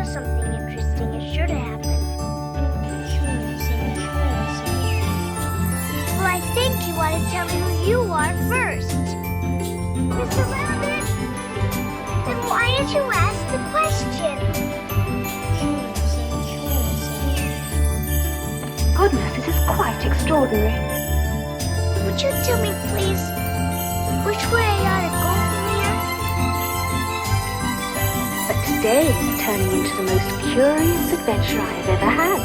know something interesting is sure to happen. Well, I think you ought to tell me who you are first. Mr. Rabbit? Then why did you ask the question? Goodness, this is quite extraordinary. Would you tell me, please, which way I ought to go from here? But today is turning into the most curious adventure I have ever had.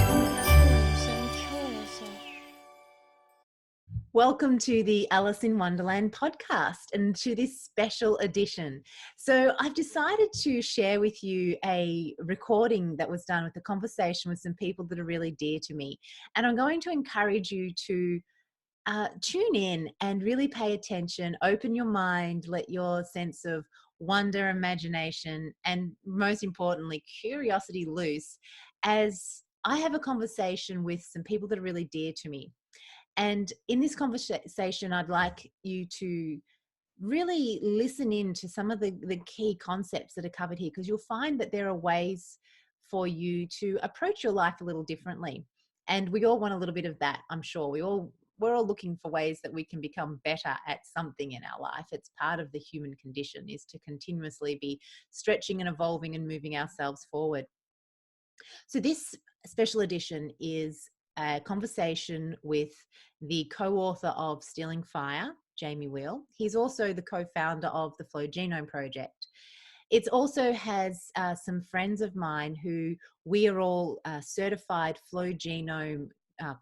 Welcome to the Alice in Wonderland podcast and to this special edition. So I've decided to share with you a recording that was done with a conversation with some people that are really dear to me. And I'm going to encourage you to tune in and really pay attention, open your mind, let your sense of wonder, imagination, and most importantly, curiosity loose as I have a conversation with some people that are really dear to me. And in this conversation, I'd like you to really listen in to some of the key concepts that are covered here, because you'll find that there are ways for you to approach your life a little differently. And we all want a little bit of that, I'm sure. We're all looking for ways that we can become better at something in our life. It's part of the human condition, is to continuously be stretching and evolving and moving ourselves forward. So this special edition is a conversation with the co-author of Stealing Fire, Jamie Wheal. He's also the co-founder of the Flow Genome Project. It also has some friends of mine who we are all certified Flow Genome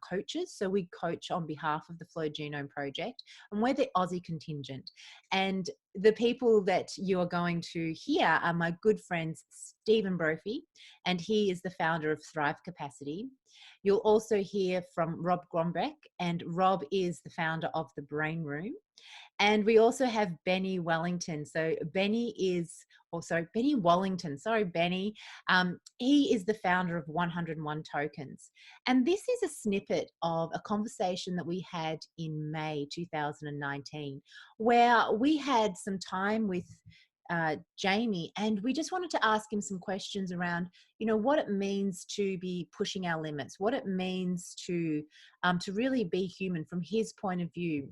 coaches. So we coach on behalf of the Flow Genome Project, and we're the Aussie contingent. And the people that you are going to hear are my good friends, Stephen Brophy, and he is the founder of Thrive Capacity. You'll also hear from Rob Gronbeck, and Rob is the founder of the Brain Room. And we also have Benny Wellington. So Benny Wallington. Sorry, Benny. He is the founder of 101 Tokens. And this is a snippet of a conversation that we had in May 2019, where we had some time with Jamie, and we just wanted to ask him some questions around, what it means to be pushing our limits, what it means to really be human from his point of view,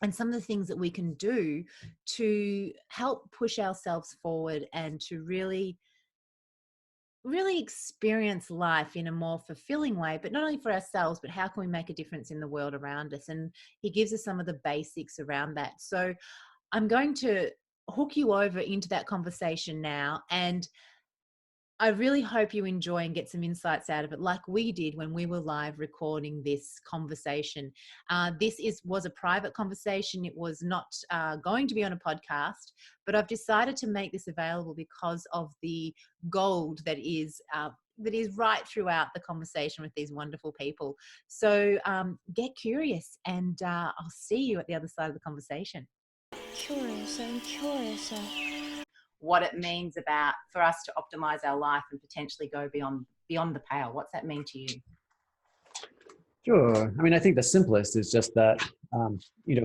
and some of the things that we can do to help push ourselves forward and to really experience life in a more fulfilling way, but not only for ourselves, but how can we make a difference in the world around us? And he gives us some of the basics around that. So I'm going to hook you over into that conversation now, and I really hope you enjoy and get some insights out of it, like we did when we were live recording this conversation. This was a private conversation. It was not going to be on a podcast, but I've decided to make this available because of the gold that is right throughout the conversation with these wonderful people. So get curious, and I'll see you at the other side of the conversation. I'm curious. What it means for us to optimize our life and potentially go beyond the pale. What's that mean to you? Sure. I mean, I think the simplest is just that,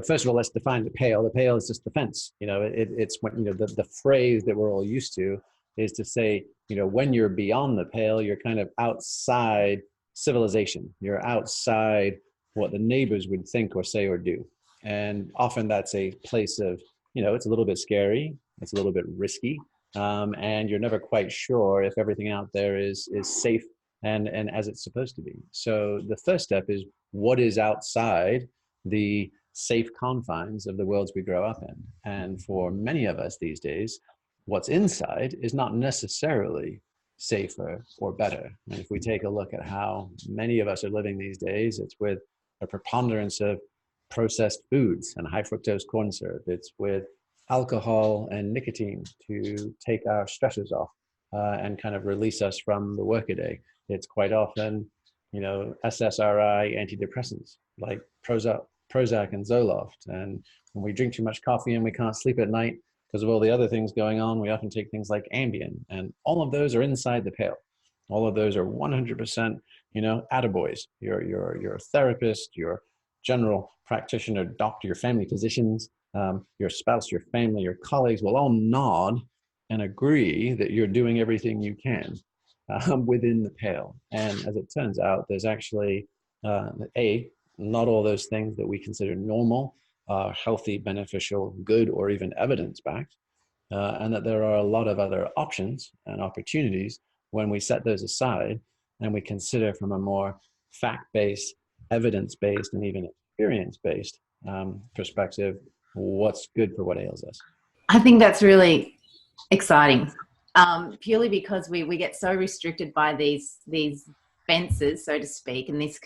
first of all, let's define the pale. The pale is just the fence. It's when, the phrase that we're all used to is to say, when you're beyond the pale, you're kind of outside civilization. You're outside what the neighbors would think or say or do. And often that's a place of, it's a little bit scary. It's a little bit risky, and you're never quite sure if everything out there is safe and as it's supposed to be. So the first step is, what is outside the safe confines of the worlds we grow up in? And for many of us these days, what's inside is not necessarily safer or better. And if we take a look at how many of us are living these days, it's with a preponderance of processed foods and high fructose corn syrup. It's with alcohol and nicotine to take our stressors off and kind of release us from the workaday. It's quite often, SSRI antidepressants like Prozac and Zoloft. And when we drink too much coffee and we can't sleep at night because of all the other things going on, we often take things like Ambien. And all of those are inside the pale. All of those are 100%, attaboys. Your therapist, your general practitioner, doctor, your family physicians, your spouse, your family, your colleagues will all nod and agree that you're doing everything you can. within the pale. And as it turns out, there's actually, not all those things that we consider normal are healthy, beneficial, good, or even evidence-backed, and that there are a lot of other options and opportunities when we set those aside and we consider from a more fact-based, evidence-based, and even experience-based perspective what's good for what ails us. I think that's really exciting, purely because we get so restricted by these fences, so to speak, and this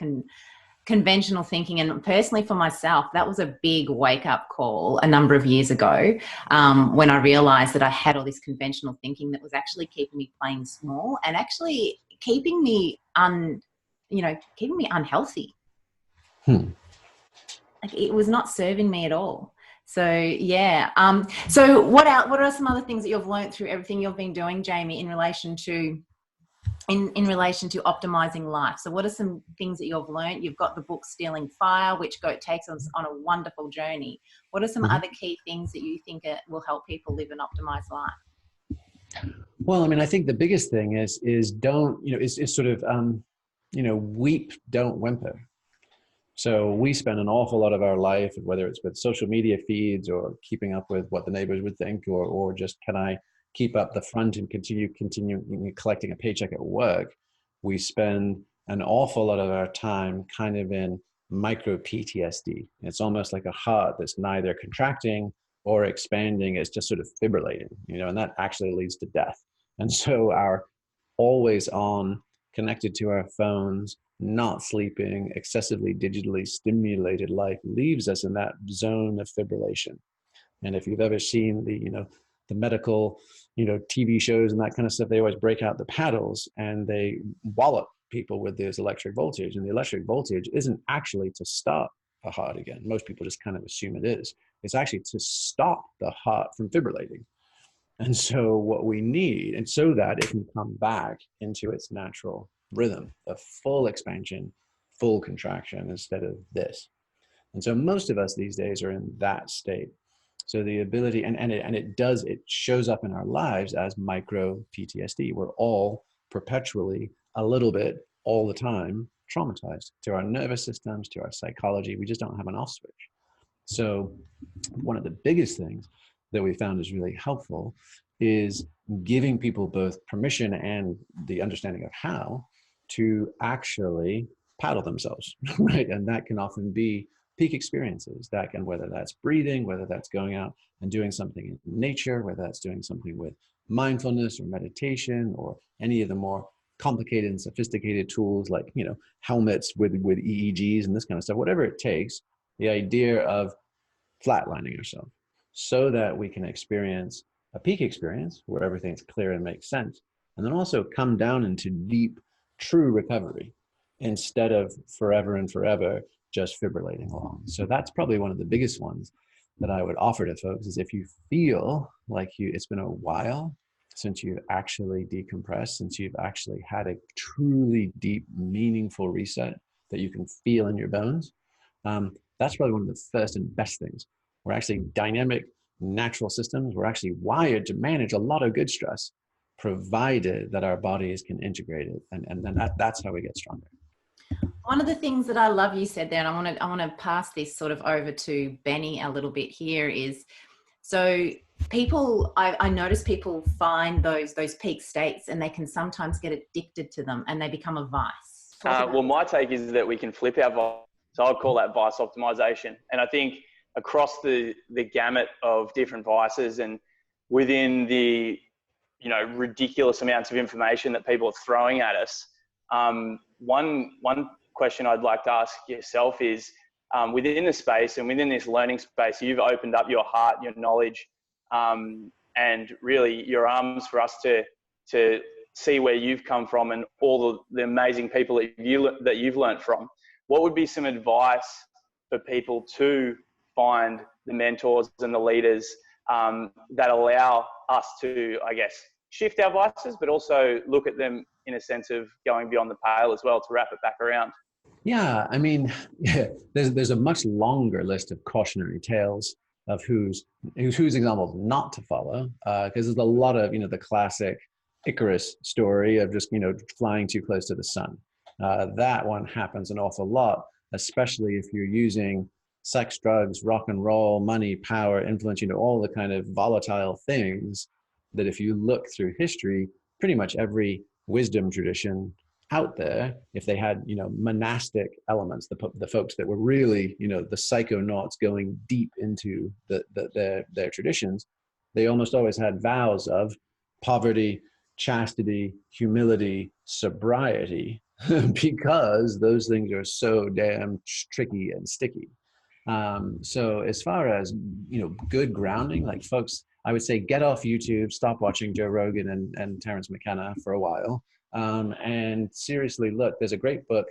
conventional thinking. And personally for myself, that was a big wake-up call a number of years ago, when I realized that I had all this conventional thinking that was actually keeping me playing small and actually keeping me unhealthy. Like, it was not serving me at all. So yeah. So what are some other things that you've learned through everything you've been doing, Jamie, in relation to optimizing life? So what are some things that you've learned? You've got the book Stealing Fire, which takes us on a wonderful journey. What are some other key things that you think will help people live an optimized life? Well, I mean, I think the biggest thing is sort of, weep, don't whimper. So we spend an awful lot of our life, whether it's with social media feeds or keeping up with what the neighbors would think, or just, can I keep up the front and continue collecting a paycheck at work? We spend an awful lot of our time kind of in micro PTSD. It's almost like a heart that's neither contracting or expanding. It's just sort of fibrillating, and that actually leads to death. And so our always on, connected to our phones, not sleeping, excessively digitally stimulated life leaves us in that zone of fibrillation. And if you've ever seen the medical, TV shows and that kind of stuff, they always break out the paddles and they wallop people with this electric voltage. And the electric voltage isn't actually to start the heart again. Most people just kind of assume it is. It's actually to stop the heart from fibrillating. And so what we need, and so that it can come back into its natural rhythm of full expansion, full contraction, instead of this. And so most of us these days are in that state. So the ability, and it shows up in our lives as micro PTSD. We're all perpetually, a little bit, all the time, traumatized to our nervous systems, to our psychology. We just don't have an off switch. So one of the biggest things that we found is really helpful is giving people both permission and the understanding of how to actually paddle themselves, right? And that can often be peak experiences. That can, whether that's breathing, whether that's going out and doing something in nature, whether that's doing something with mindfulness or meditation, or any of the more complicated and sophisticated tools like, helmets with EEGs and this kind of stuff, whatever it takes, the idea of flatlining ourselves so that we can experience a peak experience where everything's clear and makes sense, and then also come down into deep, true recovery instead of forever and forever just fibrillating along. So that's probably one of the biggest ones that I would offer to folks, is if you feel like it's been a while since you've actually decompressed, since you've actually had a truly deep, meaningful reset that you can feel in your bones, that's probably one of the first and best things. We're actually dynamic, natural systems. We're actually wired to manage a lot of good stress, provided that our bodies can integrate it. And then that's how we get stronger. One of the things that I love you said there, and I want to pass this sort of over to Benny a little bit here, is, so people, I notice people find those peak states and they can sometimes get addicted to them and they become a vice. Well, my take is that we can flip our vice. So I'd call that vice optimization. And I think across the gamut of different vices and within the, ridiculous amounts of information that people are throwing at us, one question I'd like to ask yourself is, within the space and within this learning space, you've opened up your heart, your knowledge, and really your arms for us to see where you've come from and all the amazing people that you've learned from. What would be some advice for people to find the mentors and the leaders that allow us to, I guess, shift our vices, but also look at them in a sense of going beyond the pale as well, to wrap it back around? Yeah, I mean, there's a much longer list of cautionary tales of whose examples not to follow, because there's a lot of, the classic, Icarus story of just, flying too close to the sun. That one happens an awful lot, especially if you're using sex, drugs, rock and roll, money, power, influence, all the kind of volatile things that if you look through history, pretty much every wisdom tradition out there, if they had, monastic elements, the folks that were really, the psychonauts going deep into their traditions, they almost always had vows of poverty, chastity, humility, sobriety, because those things are so damn tricky and sticky. So as far as, good grounding, like folks, I would say get off YouTube, stop watching Joe Rogan and Terence McKenna for a while. And seriously, look, there's a great book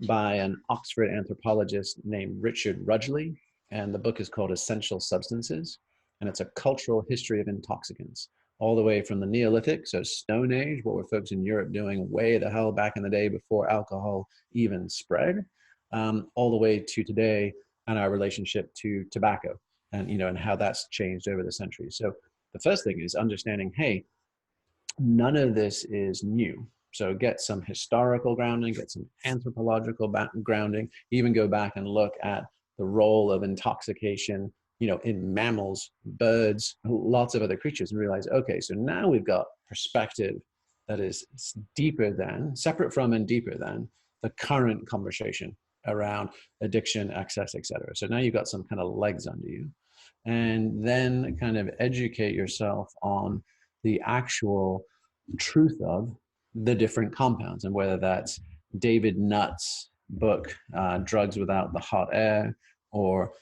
by an Oxford anthropologist named Richard Rudgley, and the book is called Essential Substances, and it's a cultural history of intoxicants, all the way from the Neolithic, so Stone Age, what were folks in Europe doing way the hell back in the day before alcohol even spread, all the way to today and our relationship to tobacco and, and how that's changed over the centuries. So the first thing is understanding, hey, none of this is new. So get some historical grounding, get some anthropological grounding, even go back and look at the role of intoxication, in mammals, birds, lots of other creatures, and realize, okay, so now we've got perspective that is deeper than, separate from and deeper than the current conversation around addiction, excess, etc. So now you've got some kind of legs under you. And then kind of educate yourself on the actual truth of the different compounds, and whether that's David Nutt's book, Drugs Without the Hot Air, or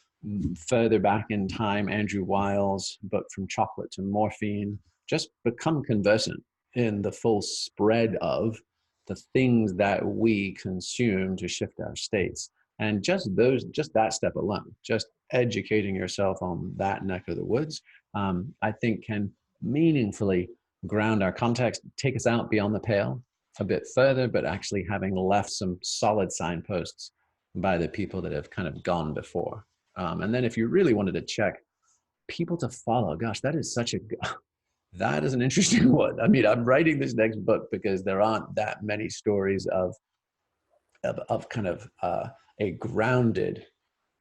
further back in time, Andrew Weil's book From Chocolate to Morphine. Just become conversant in the full spread of the things that we consume to shift our states. And just that step alone, just educating yourself on that neck of the woods, I think can meaningfully ground our context, take us out beyond the pale a bit further, but actually having left some solid signposts by the people that have kind of gone before. And then if you really wanted to check people to follow, gosh, that is an interesting one. I mean, I'm writing this next book because there aren't that many stories of kind of a grounded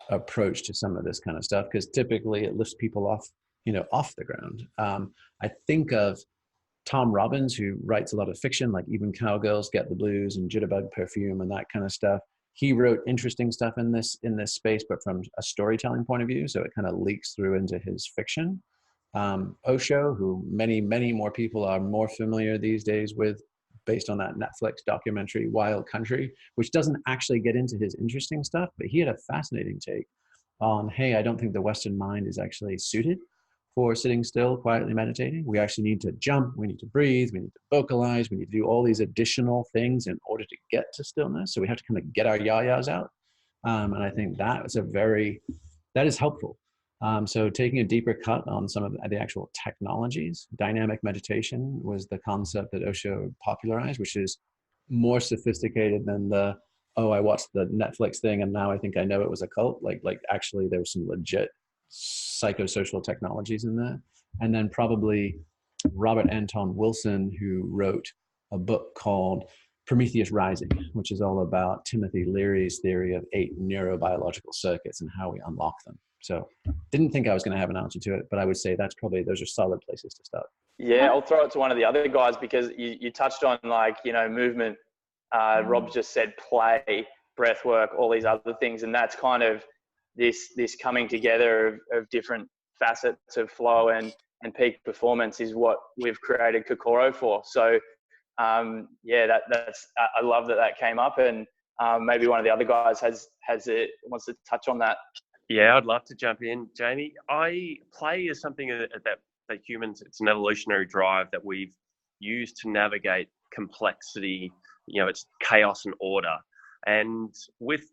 approach to some of this kind of stuff, because typically it lifts people off the ground. I think of Tom Robbins, who writes a lot of fiction, like Even Cowgirls Get the Blues and Jitterbug Perfume and that kind of stuff. He wrote interesting stuff in this space, but from a storytelling point of view, so it kind of leaks through into his fiction. Osho, who many more people are more familiar these days with, based on that Netflix documentary Wild Country, which doesn't actually get into his interesting stuff, but he had a fascinating take on, hey, I don't think the Western mind is actually suited for sitting still, quietly meditating. We actually need to jump, we need to breathe, we need to vocalize, we need to do all these additional things in order to get to stillness. So we have to kind of get our yayas out. And I think that is helpful. So taking a deeper cut on some of the actual technologies. Dynamic meditation was the concept that Osho popularized, which is more sophisticated than I watched the Netflix thing and now I think I know it was a cult. Like actually there was some legit psychosocial technologies in there. And then probably Robert Anton Wilson, who wrote a book called Prometheus Rising, which is all about Timothy Leary's theory of 8 neurobiological circuits and how we unlock them. So didn't think I was going to have an answer to it, but I would say those are solid places to start. Yeah, I'll throw it to one of the other guys, because you touched on movement. Rob just said play, breath work, all these other things. And that's kind of this coming together of different facets of flow and peak performance is what we've created Kokoro for. So that's I love that came up, and maybe one of the other guys wants to touch on that. Yeah, I'd love to jump in, Jamie. Play is something that humans, it's an evolutionary drive that we've used to navigate complexity. It's chaos and order. And with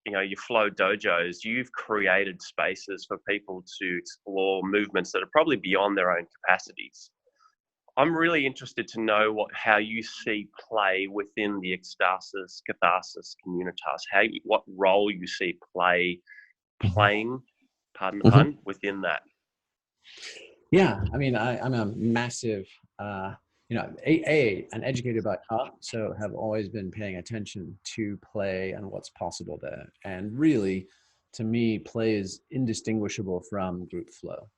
your flow dojos, you've created spaces for people to explore movements that are probably beyond their own capacities. I'm really interested to know how you see play within the ecstasis, catharsis, communitas, what role you see playing, pardon the pun, within that. Yeah, I mean, I'm a massive, and educated by art, so have always been paying attention to play and what's possible there. And really, to me, play is indistinguishable from group flow.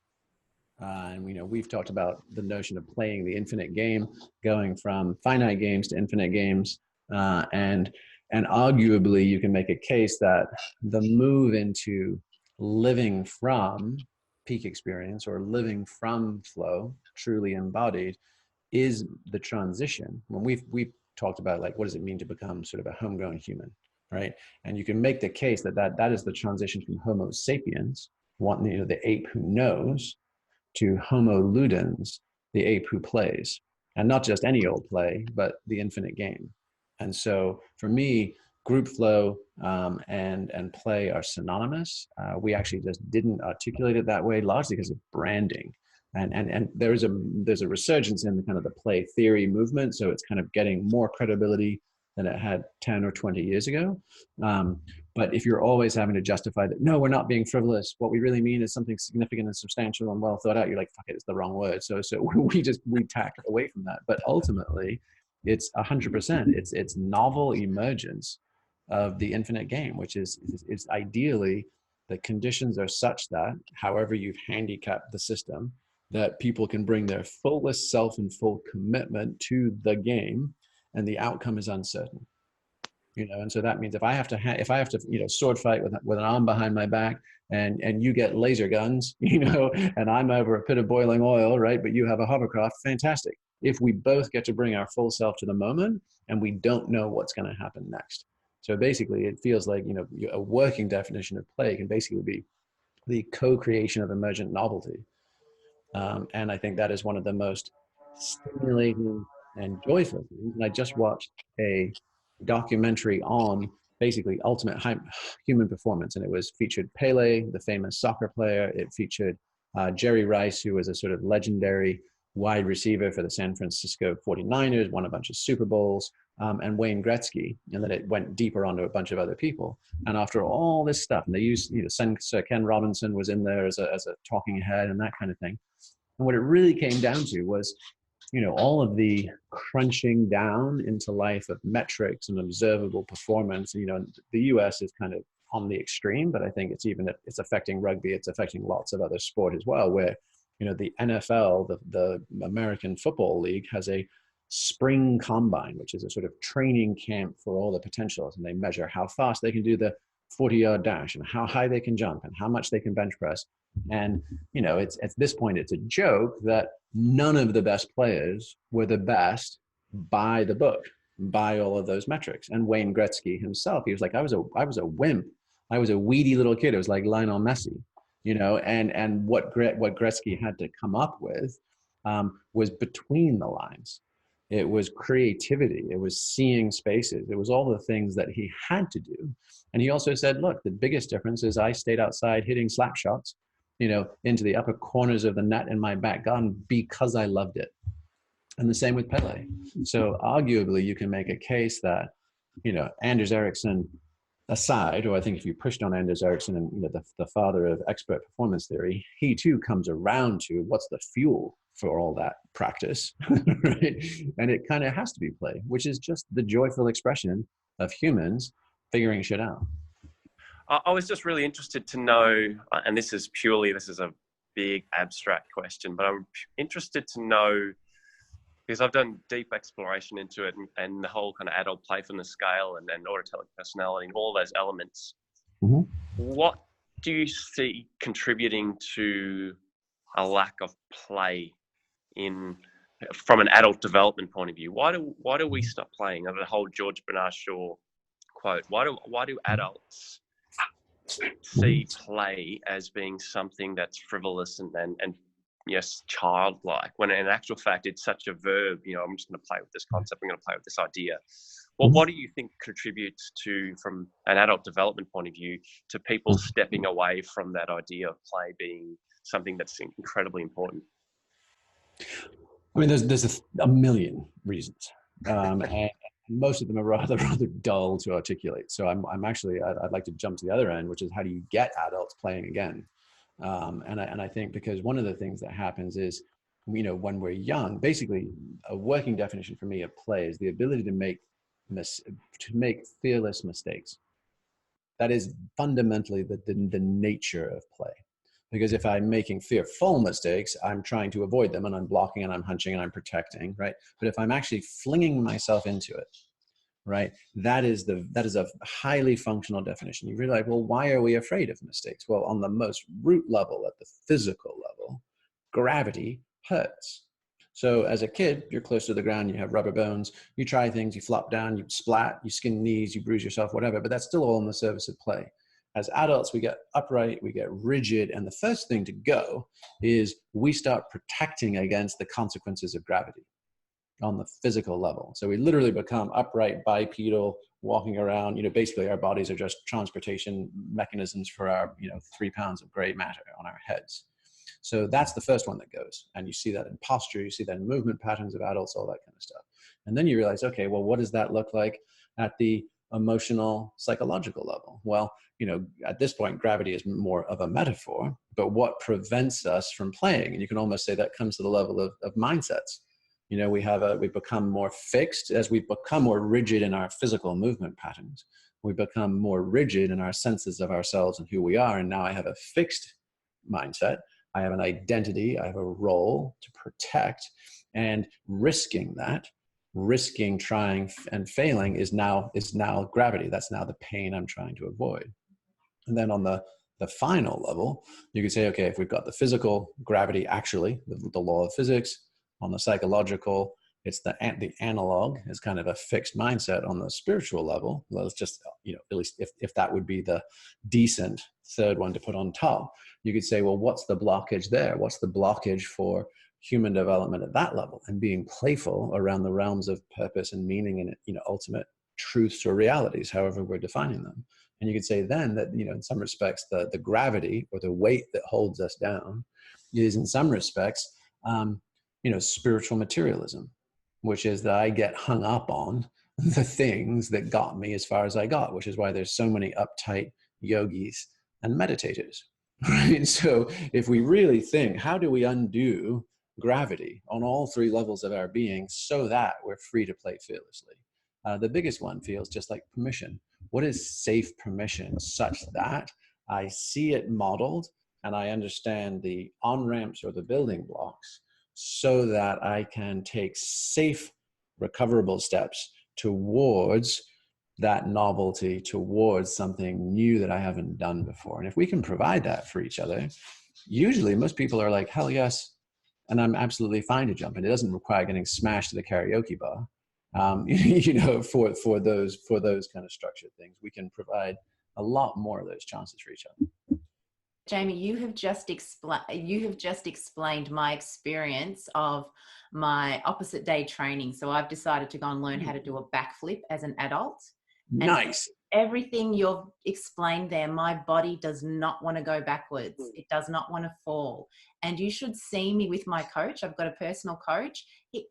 And we've talked about the notion of playing the infinite game, going from finite games to infinite games, and arguably you can make a case that the move into living from peak experience or living from flow, truly embodied, is the transition. When we've talked about, like, what does it mean to become sort of a homegrown human, right? And you can make the case that is the transition from Homo sapiens, the ape who knows, to Homo ludens, the ape who plays, and not just any old play, but the infinite game. And so for me, group flow and play are synonymous. We actually just didn't articulate it that way, largely because of branding. And there's a resurgence in the kind of the play theory movement, so it's kind of getting more credibility than it had 10 or 20 years ago. But if you're always having to justify that, no, we're not being frivolous, what we really mean is something significant and substantial and well thought out, you're like, fuck it, it's the wrong word. So we tack away from that. But ultimately, it's 100%. It's novel emergence of the infinite game, which is ideally the conditions are such that, however you've handicapped the system, that people can bring their fullest self and full commitment to the game, and the outcome is uncertain. And so that means if I have to sword fight with an arm behind my back, and you get laser guns, and I'm over a pit of boiling oil, right? But you have a hovercraft, fantastic. If we both get to bring our full self to the moment, and we don't know what's going to happen next. So basically, it feels like a working definition of play can basically be the co-creation of emergent novelty. And I think that is one of the most stimulating and joyful things. And I just watched a documentary on basically ultimate human performance, and it was featured Pele, the famous soccer player. It featured Jerry Rice, who was a sort of legendary wide receiver for the San Francisco 49ers, won a bunch of Super Bowls, and Wayne Gretzky. And then it went deeper onto a bunch of other people. And after all this stuff, and they used, Sir Ken Robinson was in there as a talking head and that kind of thing. And what it really came down to was, all of the crunching down into life of metrics and observable performance. The US is kind of on the extreme, but I think it's affecting rugby. It's affecting lots of other sport as well, where, the NFL, the American Football League, has a spring combine, which is a sort of training camp for all the potentials. And they measure how fast they can do the 40-yard dash and how high they can jump and how much they can bench press. And, it's at this point, it's a joke that none of the best players were the best by the book, by all of those metrics. And Wayne Gretzky himself, he was like, I was a wimp. I was a weedy little kid. It was like Lionel Messi, and what Gretzky had to come up with was between the lines. It was creativity. It was seeing spaces. It was all the things that he had to do. And he also said, look, the biggest difference is I stayed outside hitting slap shots, into the upper corners of the net in my back garden because I loved it. And the same with Pele. So arguably you can make a case that, Anders Ericsson aside, or I think if you pushed on Anders Ericsson and the father of expert performance theory, he too comes around to what's the fuel for all that practice, right? And it kind of has to be play, which is just the joyful expression of humans figuring shit out. I was just really interested to know, and this is a big abstract question, but I'm interested to know, because I've done deep exploration into it and the whole kind of adult playfulness scale and autotelic personality and all those elements. Mm-hmm. What do you see contributing to a lack of play from an adult development point of view? Why do we stop playing? The whole George Bernard Shaw quote, why do adults see play as being something that's frivolous and yes, childlike, when in actual fact it's such a verb? I'm just going to play with this concept, I'm going to play with this idea. Well, what do you think contributes to, from an adult development point of view, to people stepping away from that idea of play being something that's incredibly important? I mean, there's a million reasons, and most of them are rather dull to articulate. So I'd like to jump to the other end, which is how do you get adults playing again? And I think because one of the things that happens is when we're young, basically a working definition for me of play is the ability to make fearless mistakes. That is fundamentally the nature of play. Because if I'm making fearful mistakes, I'm trying to avoid them, and I'm blocking, and I'm hunching, and I'm protecting, right? But if I'm actually flinging myself into it, right, that is a highly functional definition. You realize, well, why are we afraid of mistakes? Well, on the most root level, at the physical level, gravity hurts. So as a kid, you're close to the ground, you have rubber bones, you try things, you flop down, you splat, you skin knees, you bruise yourself, whatever, but that's still all in the service of play. As adults, we get upright, we get rigid, and the first thing to go is we start protecting against the consequences of gravity on the physical level. So we literally become upright, bipedal, walking around. Basically our bodies are just transportation mechanisms for our 3 pounds of gray matter on our heads. So that's the first one that goes. And you see that in posture, you see that in movement patterns of adults, all that kind of stuff. And then you realize, okay, well, what does that look like at the emotional, psychological level? Well, at this point, gravity is more of a metaphor, but what prevents us from playing? And you can almost say that comes to the level of mindsets. We become more fixed as we become more rigid in our physical movement patterns. We become more rigid in our senses of ourselves and who we are. And now I have a fixed mindset. I have an identity. I have a role to protect, and risking, trying and failing is now gravity. That's now the pain I'm trying to avoid. And then on the final level, you could say, okay, if we've got the physical gravity, actually, the law of physics, on the psychological, it's the analog is kind of a fixed mindset. On the spiritual level, well, it's just, at least if that would be the decent third one to put on top, you could say, well, what's the blockage there? What's the blockage for human development at that level? And being playful around the realms of purpose and meaning and, ultimate truths or realities, however we're defining them. And you could say then that, in some respects, the gravity or the weight that holds us down is in some respects, spiritual materialism, which is that I get hung up on the things that got me as far as I got, which is why there's so many uptight yogis and meditators, right? So if we really think, how do we undo gravity on all 3 levels of our being so that we're free to play fearlessly? The biggest one feels just like permission. What is safe permission such that I see it modeled and I understand the on-ramps or the building blocks so that I can take safe, recoverable steps towards that novelty, towards something new that I haven't done before. And if we can provide that for each other, usually most people are like, hell yes, and I'm absolutely fine to jump in. It doesn't require getting smashed to the karaoke bar. For those kind of structured things, we can provide a lot more of those chances for each other. Jamie, you have just explained my experience of my opposite day training. So I've decided to go and learn how to do a backflip as an adult. Nice. And everything you've explained there, my body does not want to go backwards. It does not want to fall. And you should see me with my coach. I've got a personal coach.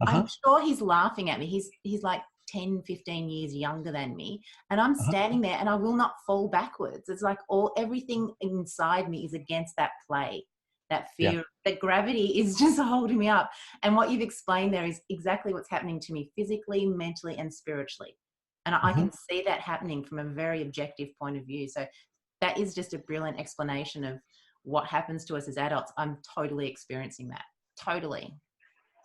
I'm sure he's laughing at me. He's like 10, 15 years younger than me. And I'm standing there and I will not fall backwards. It's like everything inside me is against that play, that fear, that gravity is just holding me up. And what you've explained there is exactly what's happening to me physically, mentally, and spiritually. And I can see that happening from a very objective point of view. So that is just a brilliant explanation of what happens to us as adults. I'm totally experiencing that. Totally.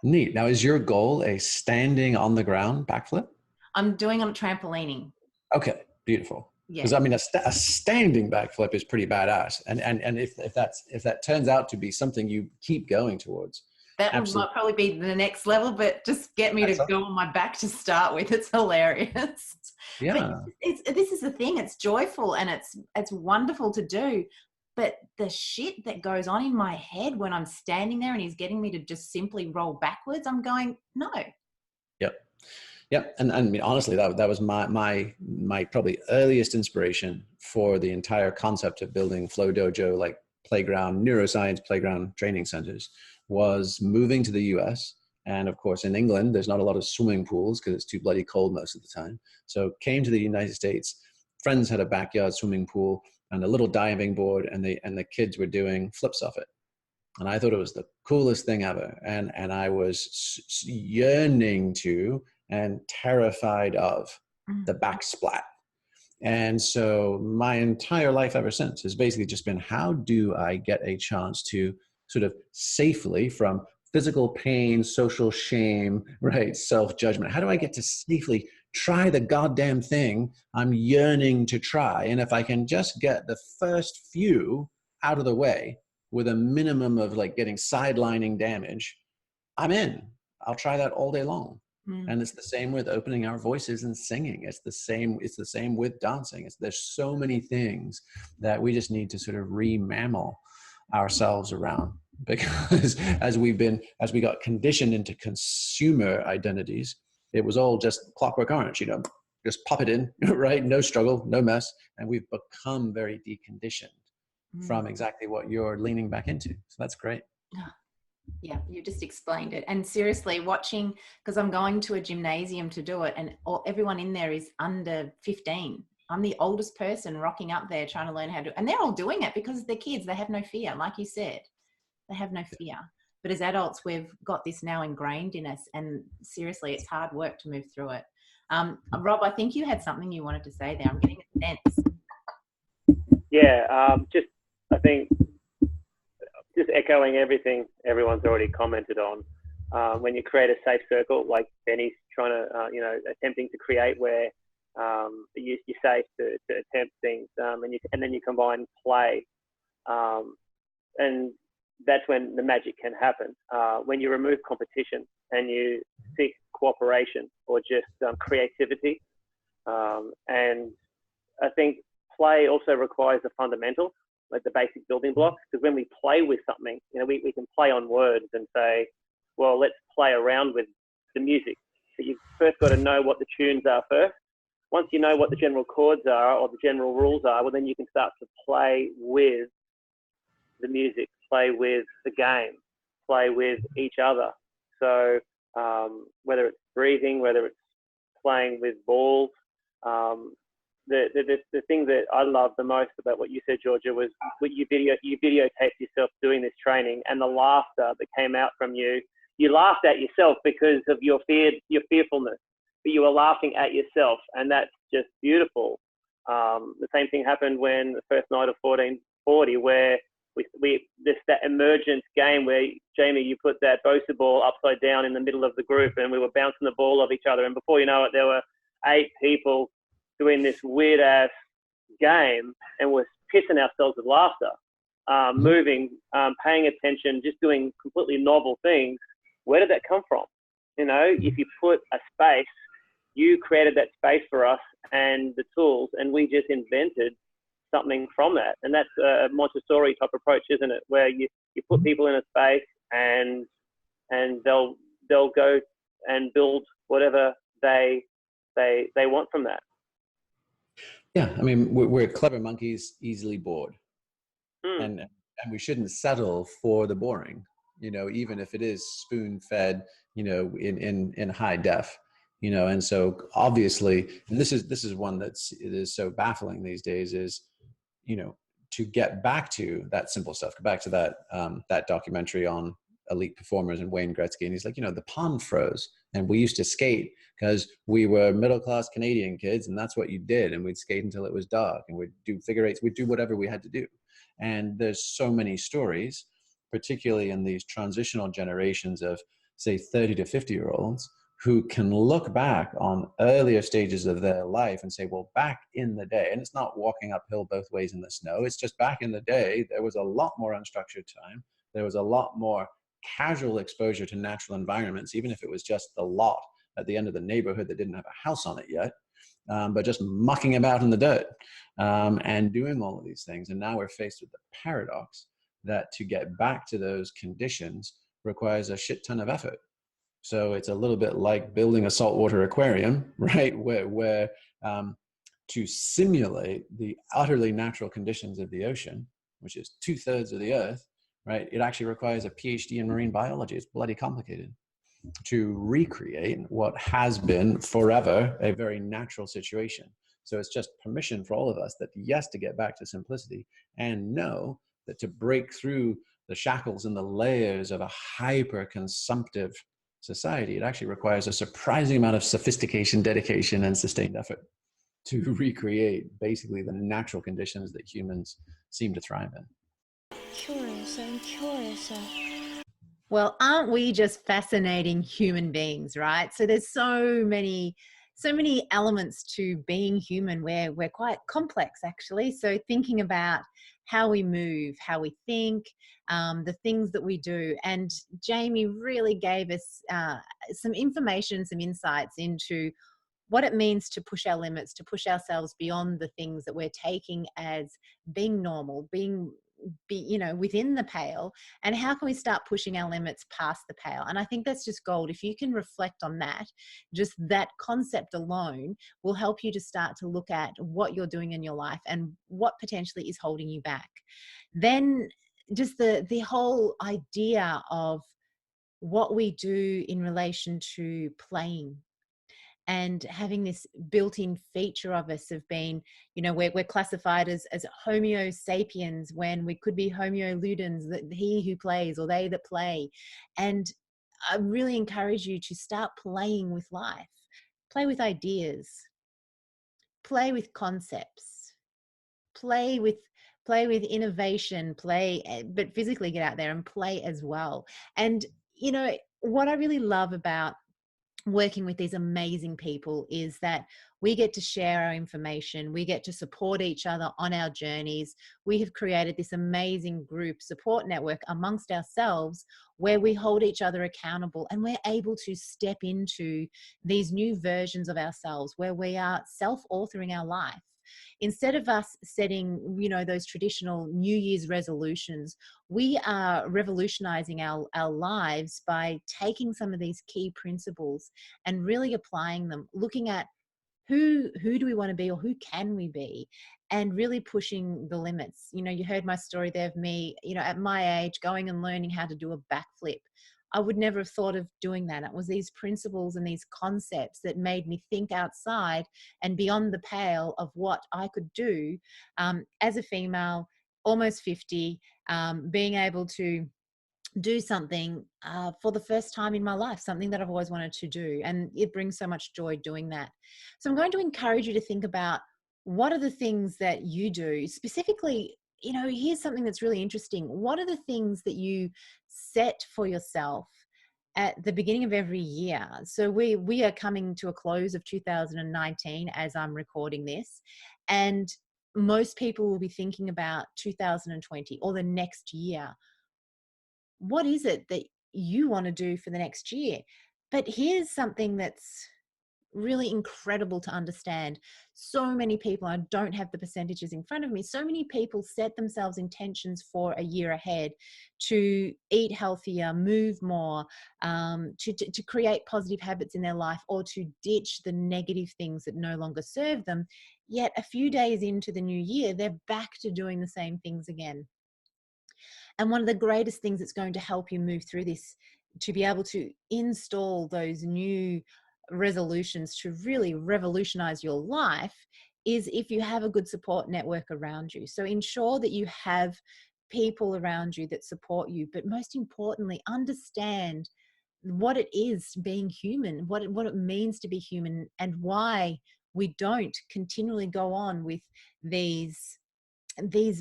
Neat. Now, is your goal a standing on the ground backflip? I'm doing on trampolining. Okay, beautiful. Yeah. Because I mean, a standing backflip is pretty badass, and if that turns out to be something you keep going towards, that might probably be the next level. But just get me to go on my back to start with. It's hilarious. Yeah. But this is the thing. It's joyful and it's wonderful to do. But the shit that goes on in my head when I'm standing there and he's getting me to just simply roll backwards, I'm going, no. Yep. And I mean, honestly, that was my probably earliest inspiration for the entire concept of building Flow Dojo, like playground, neuroscience playground training centers, was moving to the US. And of course, in England, there's not a lot of swimming pools because it's too bloody cold most of the time. So came to the United States, friends had a backyard swimming pool and a little diving board, and the kids were doing flips off it. And I thought it was the coolest thing ever. And I was yearning to and terrified of the backsplat. And so my entire life ever since has basically just been, how do I get a chance to sort of safely, from physical pain, social shame, right, self-judgment, how do I get to safely try the goddamn thing I'm yearning to try? And if I can just get the first few out of the way with a minimum of like getting sidelining damage, I'm in. I'll try that all day long. And it's the same with opening our voices and singing. It's the same with dancing. There's so many things that we just need to sort of re-mammal ourselves around, because as we got conditioned into consumer identities, it was all just Clockwork Orange, just pop it in, right? No struggle, no mess. And we've become very deconditioned from exactly what you're leaning back into. So that's great. Yeah, you just explained it. And seriously, watching, because I'm going to a gymnasium to do it, and everyone in there is under 15. I'm the oldest person rocking up there trying to learn how to, and they're all doing it because they're kids. They have no fear. Like you said, they have no fear. But as adults, we've got this now ingrained in us. And seriously, it's hard work to move through it. Rob, I think you had something you wanted to say there. I'm getting a sense. Yeah, I think just echoing everything everyone's already commented on. When you create a safe circle, like Benny's trying to, attempting to create, where you're safe to attempt things, and then you combine play, and that's when the magic can happen. When you remove competition and you seek cooperation or just creativity, and I think play also requires the fundamentals, like the basic building blocks, because when we play with something, we can play on words and say, well, let's play around with the music. But you've first got to know what the tunes are first. Once you know what the general chords are or the general rules are, well, then you can start to play with the music, play with the game, play with each other. So whether it's breathing, whether it's playing with balls, the thing that I love the most about what you said, Georgia, was what you videotaped yourself doing this training, and the laughter that came out from you. You laughed at yourself because of your fearfulness, but you were laughing at yourself, and that's just beautiful. The same thing happened when the first night of 1440, where that emergence game where, Jamie, you put that Bosa ball upside down in the middle of the group, and we were bouncing the ball off each other, and before you know it, there were 8 people doing this weird ass game, and we're pissing ourselves with laughter, moving, paying attention, just doing completely novel things. Where did that come from? If you put a space, you created that space for us and the tools, and we just invented something from that. And that's a Montessori type approach, isn't it? Where you put people in a space and they'll go and build whatever they want from that. Yeah, I mean, we're clever monkeys, easily bored, and we shouldn't settle for the boring. Even if it is spoon-fed, in high def, And so obviously, and this is one it is so baffling these days, is to get back to that simple stuff. Go back to that documentary on elite performers and Wayne Gretzky, and he's like, the pond froze, and we used to skate because we were middle-class Canadian kids, and that's what you did, and we'd skate until it was dark, and we'd do figure eights, we'd do whatever we had to do. And there's so many stories, particularly in these transitional generations of, say, 30 to 50-year-olds, who can look back on earlier stages of their life and say, well, back in the day, and it's not walking uphill both ways in the snow, it's just back in the day, there was a lot more unstructured time, there was a lot more casual exposure to natural environments, even if it was just the lot at the end of the neighborhood that didn't have a house on it yet, but just mucking about in the dirt and doing all of these things. And now we're faced with the paradox that to get back to those conditions requires a shit ton of effort. So it's a little bit like building a saltwater aquarium, right? Where to simulate the utterly natural conditions of the ocean, which is 2/3 of the earth, right? It actually requires a PhD in marine biology. It's bloody complicated to recreate what has been forever a very natural situation. So it's just permission for all of us that, yes, to get back to simplicity, and know that to break through shackles and the layers of a hyper-consumptive society. It actually requires a surprising amount of sophistication, dedication, and sustained effort to recreate basically the natural conditions that humans seem to thrive in. Curious and curiouser. Well, aren't we just fascinating human beings, right? So there's so many elements to being human where we're quite complex, actually. So thinking about how we move, how we think, the things that we do. And Jamie really gave us some information, some insights into what it means to push our limits, to push ourselves beyond the things that we're taking as being normal, within the pale, and how can we start pushing our limits past the pale. And I think that's just gold. If you can reflect on that, just that concept alone will help you to start to look at what you're doing in your life and what potentially is holding you back. Then just the whole idea of what we do in relation to playing, and having this built-in feature of us of being, we're classified as Homo sapiens when we could be Homo ludens, he who plays or they that play. And I really encourage you to start playing with life, play with ideas, play with concepts, play with innovation, but physically get out there and play as well. And what I really love about working with these amazing people is that we get to share our information, we get to support each other on our journeys. We have created this amazing group support network amongst ourselves where we hold each other accountable, and we're able to step into these new versions of ourselves where we are self-authoring our life. Instead of us setting, those traditional New Year's resolutions, we are revolutionizing our lives by taking some of these key principles and really applying them, looking at who do we want to be, or who can we be, and really pushing the limits. You heard my story there of me, at my age, going and learning how to do a backflip. I would never have thought of doing that. It was these principles and these concepts that made me think outside and beyond the pale of what I could do as a female, almost 50, being able to do something for the first time in my life, something that I've always wanted to do. And it brings so much joy doing that. So I'm going to encourage you to think about, what are the things that you do specifically. Here's something that's really interesting. What are the things that you set for yourself at the beginning of every year? So we are coming to a close of 2019 as I'm recording this, and most people will be thinking about 2020 or the next year. What is it that you want to do for the next year? But here's something that's really incredible to understand. So many people, I don't have the percentages in front of me, so many people set themselves intentions for a year ahead to eat healthier, move more, to create positive habits in their life, or to ditch the negative things that no longer serve them. Yet a few days into the new year, they're back to doing the same things again. And one of the greatest things that's going to help you move through this, to be able to install those new resolutions to really revolutionize your life, is if you have a good support network around you. So ensure that you have people around you that support you, but most importantly, understand what it is being human, what it means to be human, and why we don't continually go on with these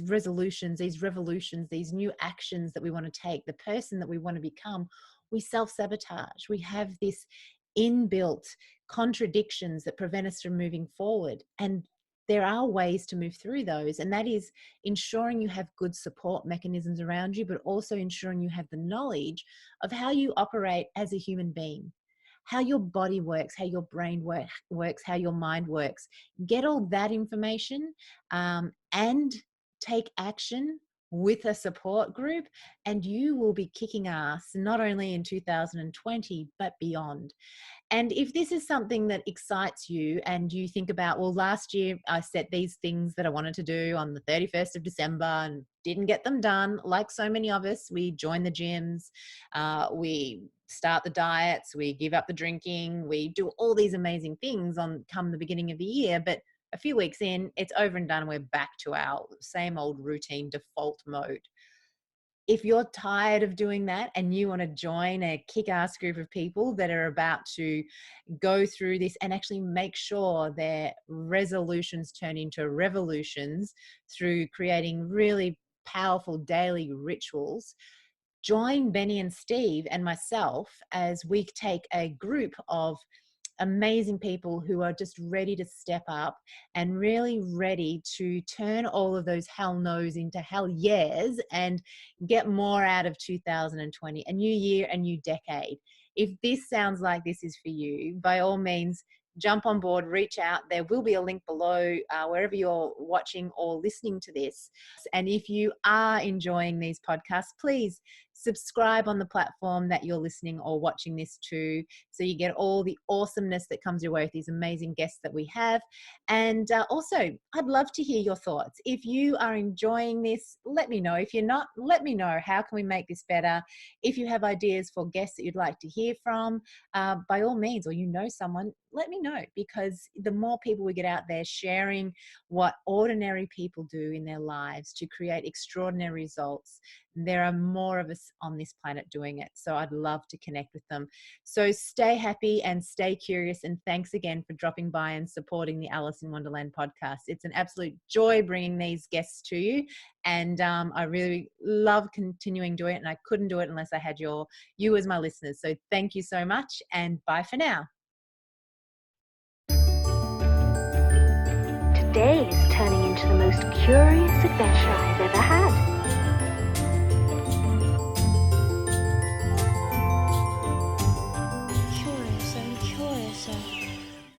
resolutions, these revolutions, these new actions that we want to take, the person that we want to become. We self-sabotage. We have this inbuilt contradictions that prevent us from moving forward. And there are ways to move through those. And that is ensuring you have good support mechanisms around you, but also ensuring you have the knowledge of how you operate as a human being, how your body works, how your brain works, how your mind works. Get all that information and take action with a support group, and you will be kicking ass not only in 2020, but beyond. And if this is something that excites you and you think about, well, last year I set these things that I wanted to do on the 31st of December and didn't get them done, like so many of us, we join the gyms, we start the diets, we give up the drinking, we do all these amazing things on come the beginning of the year, but a few weeks in, it's over and done, and we're back to our same old routine default mode. if you're tired of doing that and you want to join a kick-ass group of people that are about to go through this and actually make sure their resolutions turn into revolutions through creating really powerful daily rituals, join Benny and Steve and myself as we take a group of amazing people who are just ready to step up and really ready to turn all of those hell no's into hell yes and get more out of 2020, a new year, a new decade. If this sounds like this is for you, by all means, jump on board, reach out. There will be a link below wherever you're watching or listening to this. And if you are enjoying these podcasts, please subscribe on the platform that you're listening or watching this to, so you get all the awesomeness that comes your way with these amazing guests that we have. And also, I'd love to hear your thoughts. If you are enjoying this, let me know. If you're not, let me know. How can we make this better? If you have ideas for guests that you'd like to hear from, by all means, or you know someone, let me know, because the more people we get out there sharing what ordinary people do in their lives to create extraordinary results, there are more of us on this planet doing it. So I'd love to connect with them. So stay happy and stay curious. And thanks again for dropping by and supporting the Alice in Wonderland podcast. It's an absolute joy bringing these guests to you. And I really love continuing doing it. And I couldn't do it unless I had you as my listeners. So thank you so much, and bye for now. Today is turning into the most curious adventure I've ever had.